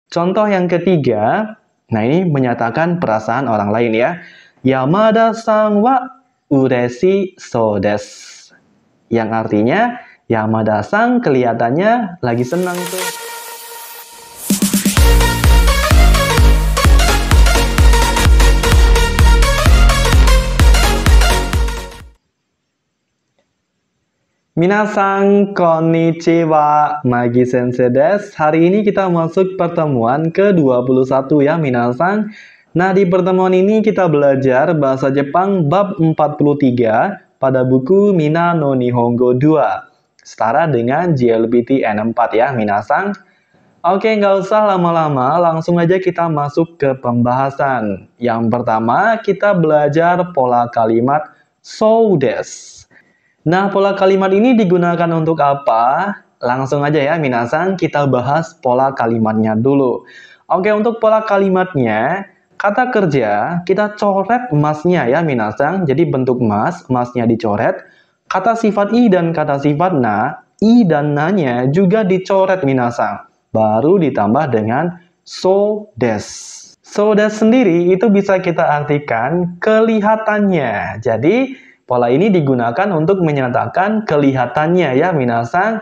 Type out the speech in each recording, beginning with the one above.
Contoh yang ketiga, nah ini menyatakan perasaan orang lain ya. Yamada-san wa ureshi so desu. Yang artinya, Yamada-san kelihatannya lagi senang tuh. Minasan konnichiwa, Magi Sensei desu. Hari ini kita masuk pertemuan ke-21 ya minasan. Nah, di pertemuan ini kita belajar bahasa Jepang bab 43 pada buku Mina no Nihongo 2. Setara dengan JLPT N4 ya minasan. Oke, nggak usah lama-lama, langsung aja kita masuk ke pembahasan. Yang pertama, kita belajar pola kalimat so desu. Nah, pola kalimat ini digunakan untuk apa? Langsung aja ya, minasan, kita bahas pola kalimatnya dulu. Oke, untuk pola kalimatnya, kata kerja, kita coret masnya ya, minasan. Jadi bentuk masnya dicoret. Kata sifat i dan kata sifat na, i dan na-nya juga dicoret, minasan. Baru ditambah dengan so desu. So desu sendiri itu bisa kita artikan kelihatannya. Jadi, pola ini digunakan untuk menyatakan kelihatannya ya minasan.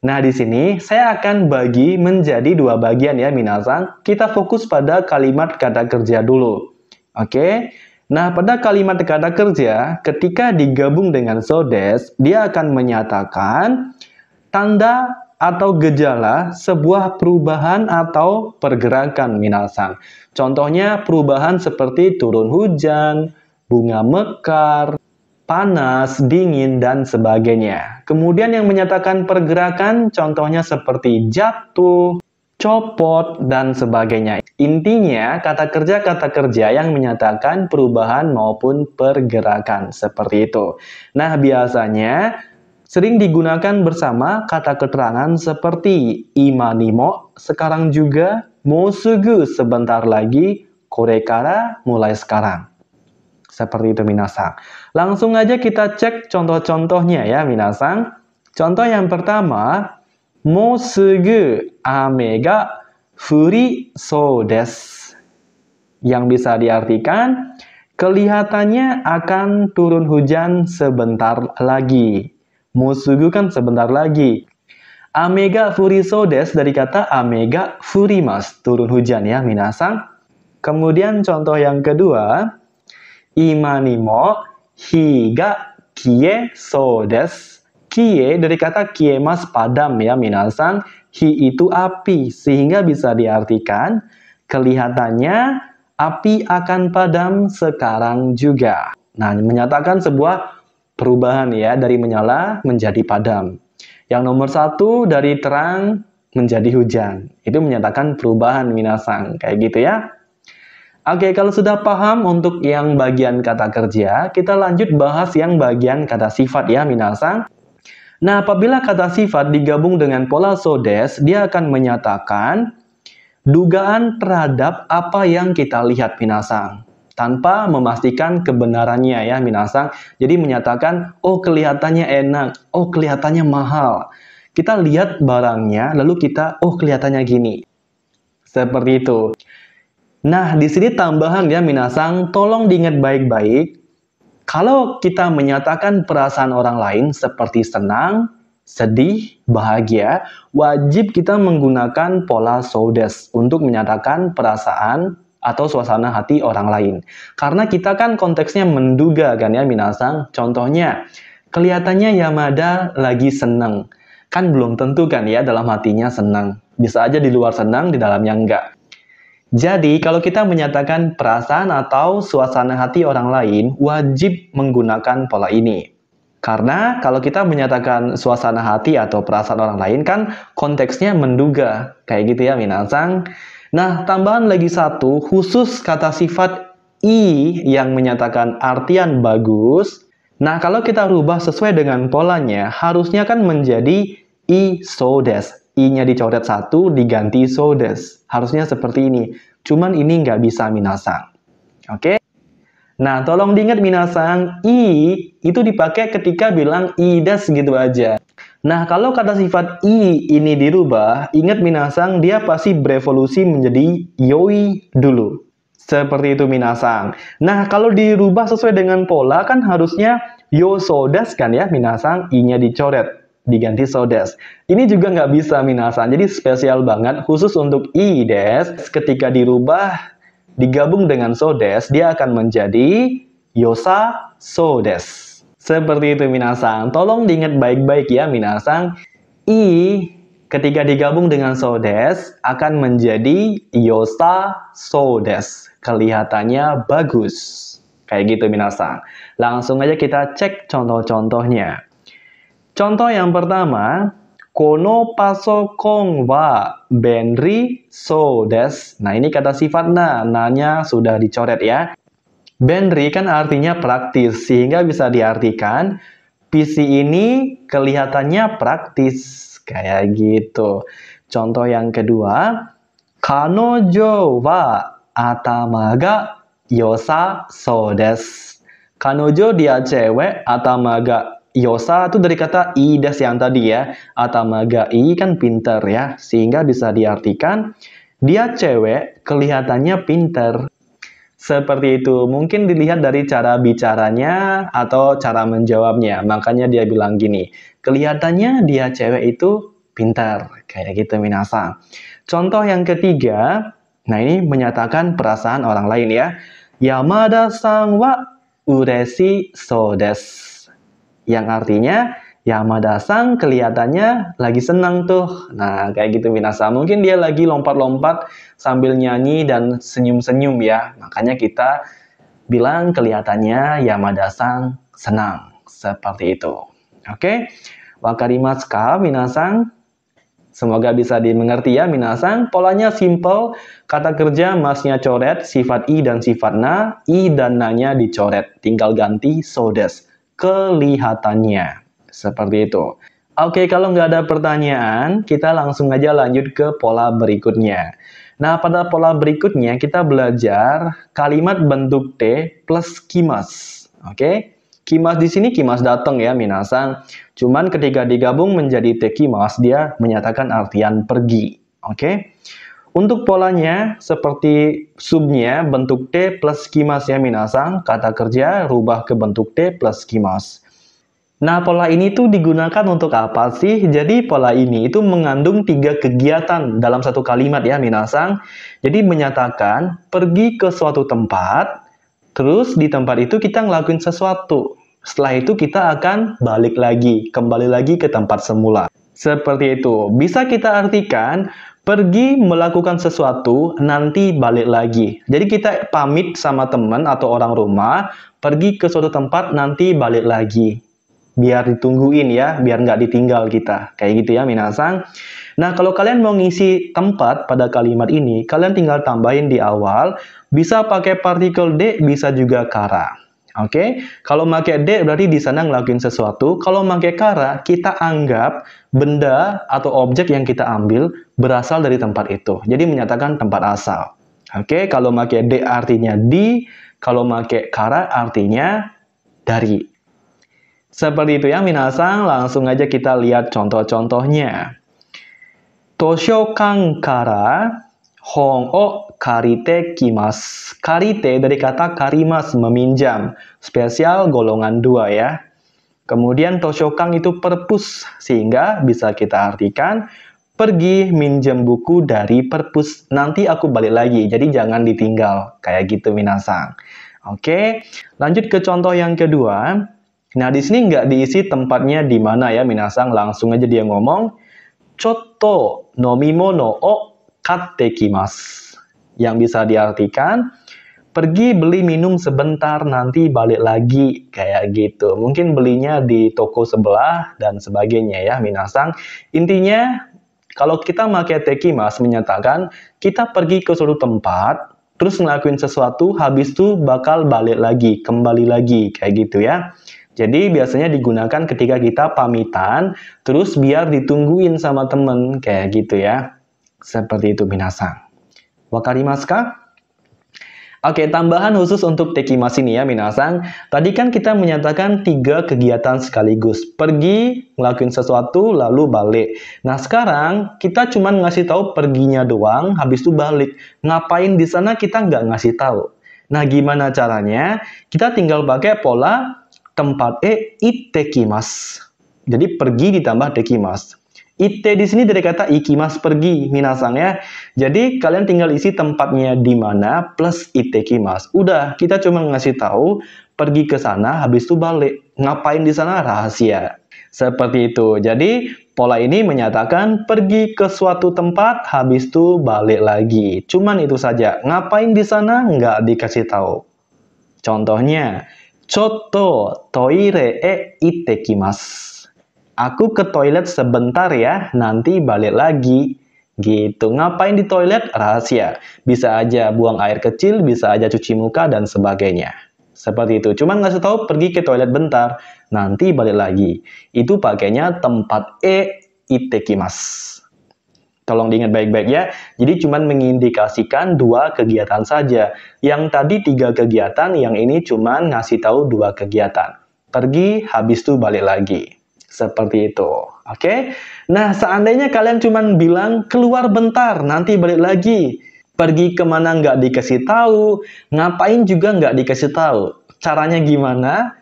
Nah di sini saya akan bagi menjadi dua bagian ya minasan. Kita fokus pada kalimat kata kerja dulu. Oke. Nah pada kalimat kata kerja ketika digabung dengan so desu, dia akan menyatakan tanda atau gejala sebuah perubahan atau pergerakan minasan. Contohnya perubahan seperti turun hujan, bunga mekar, panas, dingin, dan sebagainya. Kemudian yang menyatakan pergerakan, contohnya seperti jatuh, copot, dan sebagainya. Intinya, kata kerja yang menyatakan perubahan maupun pergerakan. Seperti itu. Nah, biasanya sering digunakan bersama kata keterangan seperti imanimo, sekarang juga, mosugu, sebentar lagi, korekara, mulai sekarang. Seperti itu minasan. Langsung aja kita cek contoh-contohnya ya minasan. Contoh yang pertama, mosugu ame ga furi so desu. Yang bisa diartikan, kelihatannya akan turun hujan sebentar lagi. Mosugu kan sebentar lagi. Ame ga furi so desu dari kata ame ga furimasu, turun hujan ya minasan. Kemudian contoh yang kedua, imanimo hi ga kie so desu. Kie dari kata kiemas, padam ya minasan. Hi itu api, sehingga bisa diartikan kelihatannya api akan padam sekarang juga. Nah, menyatakan sebuah perubahan ya dari menyala menjadi padam. Yang nomor satu dari terang menjadi hujan. Itu menyatakan perubahan minasan kayak gitu ya. Oke, kalau sudah paham untuk yang bagian kata kerja, kita lanjut bahas yang bagian kata sifat ya, minasan. Nah, apabila kata sifat digabung dengan pola so desu, dia akan menyatakan dugaan terhadap apa yang kita lihat, minasan. Tanpa memastikan kebenarannya ya, minasan. Jadi menyatakan, oh kelihatannya enak, oh kelihatannya mahal. Kita lihat barangnya, lalu kita, oh kelihatannya gini. Seperti itu. Nah, di sini tambahan ya minasan, tolong diingat baik-baik. Kalau kita menyatakan perasaan orang lain seperti senang, sedih, bahagia, wajib kita menggunakan pola so desu untuk menyatakan perasaan atau suasana hati orang lain. Karena kita kan konteksnya menduga kan ya minasan. Contohnya, kelihatannya Yamada lagi senang. Kan belum tentu kan ya dalam hatinya senang. Bisa aja di luar senang, di dalamnya enggak. Jadi, kalau kita menyatakan perasaan atau suasana hati orang lain, wajib menggunakan pola ini. Karena kalau kita menyatakan suasana hati atau perasaan orang lain, kan konteksnya menduga. Kayak gitu ya, minasan. Nah, tambahan lagi satu, khusus kata sifat i yang menyatakan artian bagus. Nah, kalau kita rubah sesuai dengan polanya, harusnya kan menjadi i so desu. I-nya dicoret satu, diganti so desu. Harusnya seperti ini. Cuman ini nggak bisa minasan. Oke? Nah, tolong diingat minasan, i itu dipakai ketika bilang i desu gitu aja. Nah, kalau kata sifat i ini dirubah, ingat minasang, dia pasti berevolusi menjadi yoi dulu. Seperti itu minasang. Nah, kalau dirubah sesuai dengan pola kan harusnya yo sodes kan ya minasang, i-nya dicoret, diganti sodes. Ini juga nggak bisa minasang, jadi spesial banget khusus untuk i des. Ketika dirubah, digabung dengan sodes, dia akan menjadi yosa sodes. Seperti itu minasang. Tolong diingat baik-baik ya minasang. I ketika digabung dengan sodes akan menjadi yosa sodes. Kelihatannya bagus. Kayak gitu minasang. Langsung aja kita cek contoh-contohnya. Contoh yang pertama, kono pasokong wa benri sodes. Nah, ini kata sifat na. Na-nya sudah dicoret ya. Benri kan artinya praktis, sehingga bisa diartikan PC ini kelihatannya praktis. Kayak gitu. Contoh yang kedua, kanojo wa atama ga yosa so desu. Kanojo dia cewek, atama ga yosa itu dari kata i des yang tadi ya. Atama ga i kan pinter ya, sehingga bisa diartikan dia cewek kelihatannya pinter. Seperti itu, mungkin dilihat dari cara bicaranya atau cara menjawabnya. Makanya dia bilang gini, kelihatannya dia cewek itu pintar. Kayak gitu minasang. Contoh yang ketiga, nah ini menyatakan perasaan orang lain ya. Yamada-san wa uresi so desu. Yang artinya, Yamada-san kelihatannya lagi senang tuh. Nah, kayak gitu minasang. Mungkin dia lagi lompat-lompat sambil nyanyi dan senyum-senyum ya. Makanya kita bilang kelihatannya Yamada-san senang. Seperti itu. Oke? Wakarimasu ka minasang? Semoga bisa dimengerti ya minasang. Polanya simple. Kata kerja masnya coret, sifat i dan sifat na. I dan na-nya dicoret. Tinggal ganti so desu. Kelihatannya. Seperti itu. Oke, kalau nggak ada pertanyaan, kita langsung aja lanjut ke pola berikutnya. Nah, pada pola berikutnya kita belajar kalimat bentuk T plus kimas. Oke, kimas di sini kimas datang ya, minasang. Cuman ketika digabung menjadi T kimas, dia menyatakan artian pergi. Oke, untuk polanya seperti subnya bentuk T plus kimas ya, minasang. Kata kerja rubah ke bentuk T plus kimas. Nah, pola ini tuh digunakan untuk apa sih? Jadi, pola ini itu mengandung 3 kegiatan dalam satu kalimat ya, minasang. Jadi, menyatakan pergi ke suatu tempat, terus di tempat itu kita ngelakuin sesuatu. Setelah itu kita akan balik lagi, kembali lagi ke tempat semula. Seperti itu. Bisa kita artikan, pergi melakukan sesuatu, nanti balik lagi. Jadi, kita pamit sama teman atau orang rumah, pergi ke suatu tempat, nanti balik lagi. Biar ditungguin ya, biar nggak ditinggal kita. Kayak gitu ya, minasang. Nah, kalau kalian mau ngisi tempat pada kalimat ini, kalian tinggal tambahin di awal. Bisa pakai partikel D, bisa juga kara. Oke, kalau pakai D berarti di sana ngelakuin sesuatu. Kalau pakai kara, kita anggap benda atau objek yang kita ambil berasal dari tempat itu. Jadi menyatakan tempat asal. Oke, kalau pakai D artinya di, kalau pakai kara artinya dari. Seperti itu ya minasang, langsung aja kita lihat contoh-contohnya. Toshokan kara hon o karite kimasu. Karite dari kata karimas, meminjam. Spesial golongan 2 ya. Kemudian toshokan itu perpus, sehingga bisa kita artikan pergi minjem buku dari perpus. Nanti aku balik lagi, jadi jangan ditinggal. Kayak gitu minasang. Oke, lanjut ke contoh yang kedua. Nah, di sini nggak diisi tempatnya di mana ya, minasang. Langsung aja dia ngomong, chotto nomimono o katte kimasu. Yang bisa diartikan, pergi beli minum sebentar, nanti balik lagi. Kayak gitu. Mungkin belinya di toko sebelah dan sebagainya ya, minasang. Intinya, kalau kita pakai tekimas menyatakan, kita pergi ke suatu tempat, terus ngelakuin sesuatu, habis itu bakal balik lagi, kembali lagi. Kayak gitu ya. Jadi biasanya digunakan ketika kita pamitan, terus biar ditungguin sama temen, kayak gitu ya. Seperti itu minasang. Wakarimasu ka? Oke, tambahan khusus untuk tekimasu ini ya, minasan. Tadi kan kita menyatakan 3 kegiatan sekaligus. Pergi, ngelakuin sesuatu, lalu balik. Nah, sekarang kita cuma ngasih tahu perginya doang, habis itu balik. Ngapain di sana kita nggak ngasih tahu. Nah, gimana caranya? Kita tinggal pakai pola tempat itekimasu. Jadi, pergi ditambah tekimasu. Ite di sini dari kata ikimas pergi, minasan ya. Jadi kalian tinggal isi tempatnya di mana plus itekimas. Udah, kita cuma ngasih tahu pergi ke sana habis itu balik. Ngapain di sana rahasia. Seperti itu. Jadi pola ini menyatakan pergi ke suatu tempat habis itu balik lagi. Cuman itu saja. Ngapain di sana nggak dikasih tahu. Contohnya, chotto toire itekimasu. Aku ke toilet sebentar ya, nanti balik lagi. Gitu. Ngapain di toilet? Rahasia. Bisa aja buang air kecil, bisa aja cuci muka, dan sebagainya. Seperti itu. Cuman ngasih tahu pergi ke toilet bentar, nanti balik lagi. Itu pakainya tempat itekimasu. Tolong diingat baik-baik ya. Jadi cuman mengindikasikan 2 kegiatan saja. Yang tadi 3 kegiatan, yang ini cuman ngasih tahu 2 kegiatan. Pergi, habis itu balik lagi. Seperti itu, oke? Nah, seandainya kalian cuma bilang keluar bentar, nanti balik lagi. Pergi kemana nggak dikasih tahu, ngapain juga nggak dikasih tahu. Caranya gimana?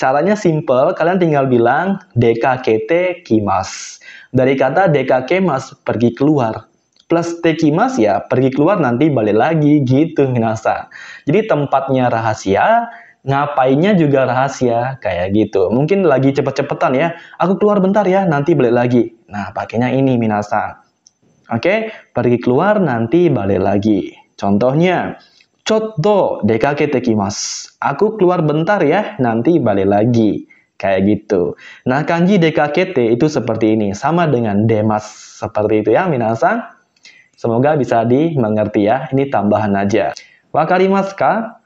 Caranya simple, kalian tinggal bilang dekakete kimasu. Dari kata dekakemas, pergi keluar. Plus tekimasu ya, pergi keluar nanti balik lagi, gitu minasan. Jadi tempatnya rahasia, ngapainnya juga rahasia, kayak gitu. Mungkin lagi cepet-cepetan ya, aku keluar bentar ya, nanti balik lagi. Nah, pakainya ini minasan. Oke, pergi keluar nanti balik lagi. Contohnya, chotto dekakete kimasu. Aku keluar bentar ya, nanti balik lagi. Kayak gitu. Nah, kanji dekakete itu seperti ini, sama dengan demas. Seperti itu ya minasan. Semoga bisa dimengerti ya, ini tambahan aja. Wakarimasu ka?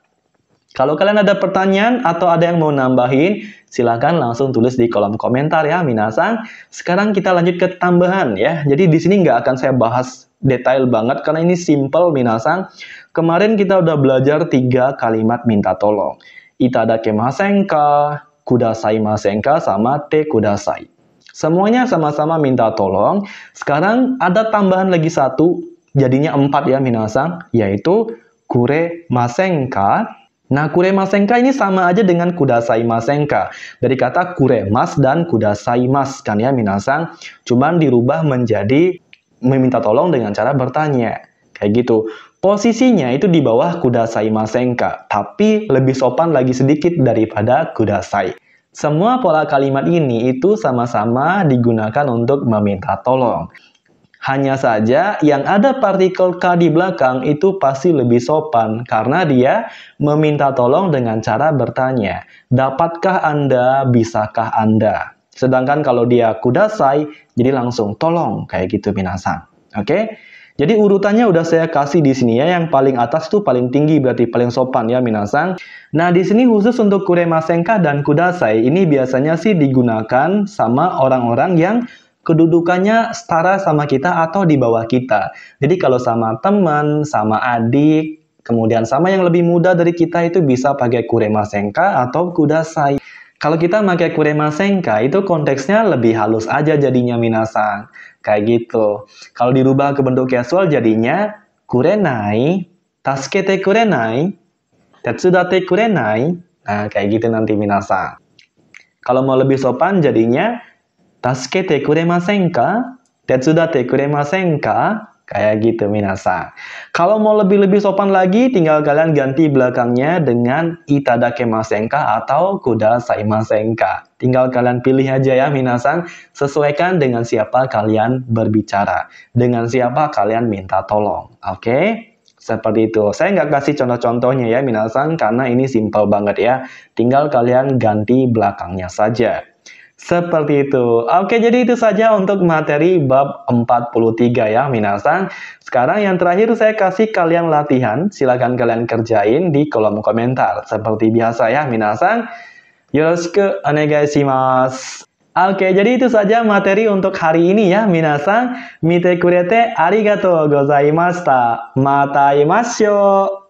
Kalau kalian ada pertanyaan atau ada yang mau nambahin, silahkan langsung tulis di kolom komentar ya, minasan. Sekarang kita lanjut ke tambahan ya. Jadi di sini nggak akan saya bahas detail banget karena ini simple minasan. Kemarin kita udah belajar 3 kalimat minta tolong. Itadakemasen ka, kudasaimasen ka, sama te kudasai. Semuanya sama-sama minta tolong. Sekarang ada tambahan lagi 1, jadinya 4 ya minasan, yaitu kuremasen ka. Nah, kuremasen ka ini sama aja dengan kudasaimasen ka. Dari kata kuremas dan kudasaimas kan ya minasan. Cuman dirubah menjadi meminta tolong dengan cara bertanya. Kayak gitu. Posisinya itu di bawah kudasaimasen ka, tapi lebih sopan lagi sedikit daripada kudasai. Semua pola kalimat ini itu sama-sama digunakan untuk meminta tolong. Hanya saja yang ada partikel ka di belakang itu pasti lebih sopan karena dia meminta tolong dengan cara bertanya. Dapatkah Anda? Bisakah Anda? Sedangkan kalau dia kudasai, jadi langsung tolong kayak gitu minasan. Oke? Jadi urutannya udah saya kasih di sini ya. Yang paling atas tuh paling tinggi berarti paling sopan ya minasan. Nah, di sini khusus untuk kuremasen ka dan kudasai ini biasanya sih digunakan sama orang-orang yang kedudukannya setara sama kita atau di bawah kita. Jadi kalau sama teman, sama adik, kemudian sama yang lebih muda dari kita itu bisa pakai kuremasen ka atau kudasai. Kalau kita pakai kuremasen ka itu konteksnya lebih halus aja jadinya minasan. Kayak gitu. Kalau dirubah ke bentuk casual jadinya kurenai, tasukete kurenai, tetsudate kurenai. Nah, kayak gitu nanti minasan. Kalau mau lebih sopan jadinya tasukete kuremasen ka? Tetsudate kuremasen ka? Kayak gitu minasan. Kalau mau lebih sopan lagi, tinggal kalian ganti belakangnya dengan itadakemasen ka atau kudasaimasen ka. Tinggal kalian pilih aja ya minasan, sesuaikan dengan siapa kalian berbicara, dengan siapa kalian minta tolong. Oke? Seperti itu. Saya nggak kasih contoh-contohnya ya minasan, karena ini simple banget ya. Tinggal kalian ganti belakangnya saja. Seperti itu. Oke, jadi itu saja untuk materi bab 43 ya minasan. Sekarang yang terakhir saya kasih kalian latihan. Silakan kalian kerjain di kolom komentar. Seperti biasa ya minasan. Yoroshiku onegai shimasu. Oke, jadi itu saja materi untuk hari ini ya minasan. Mite kurete arigatou gozaimashita. Mata imashou.